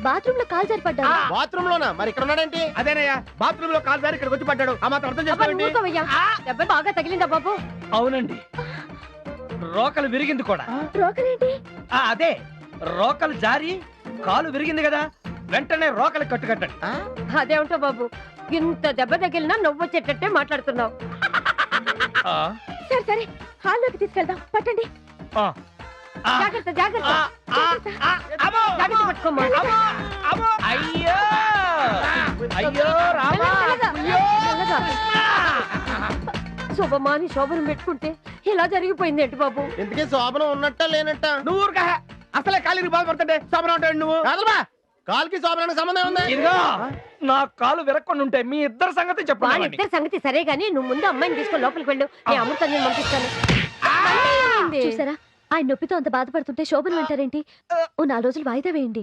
Bathroom లో కాలు సరిపడ్డా. Bathroom లోనా? మరి ఇక్కడ ఉన్నాడేంటి? అదేనయ్యా, బాత్రూమ్ లో కాలు జారి ఇక్కడికి వచ్చి పడ్డాడు. ఆ మాత్రం అర్థం చేసుకోండి. దెబ్బ బాగా తగిలిందా బాబు? అవునండి, రోకలు విరిగింది కూడా. రోకలేంటి? అదే రోకలు జారి కాలు విరిగింది కదా, వెంటనే రోకలు కట్టుకట్టండి. అదేమిటో బాబు, ఇంత దెబ్బ తగిలినా నువ్వు వచ్చేటట్టే మాట్లాడుతున్నావు. సరే సరే, హాల్లోకి తీసుకెళ్దాం, పట్టండి. జాగ్రత్త జాగ్రత్త జాగ్రత్త పట్టుకోమ్మా. అయ్యో అయ్యో రామా. మెల్లగా. శుభమాని శోభను పెట్టుకుంటే ఇలా జరిగిపోయింది ఏంటి బాబు? ఇంతకీ శోభనం ఉన్నట్ట లేనట్ట? నువ్వు ఊరుకా, అసలే కాలికి బాధపడుతుంటే సమరం ఉంటాడు నువ్వు. కాదులబా, కాలుకి శోభనానికి సంబంధం ఉంది. ఇదిగో నా కాలు విరక్కుండా ఉంటే మీ ఇద్దరు సంగతి చెప్పండి. వాళ్ళిద్దరి సంగతి సరే గానీ నువ్వు ముందు అమ్మాయిని తీసుకొని లోపలికి వెళ్ళు. నేను అమృతాన్ని పంపిస్తాను. చూసారా, ఆయన నొప్పితో అంత బాధపడుతుంటే శోభను అంటారేంటి? ఓ 4 రోజులు వాయిదా వేయండి.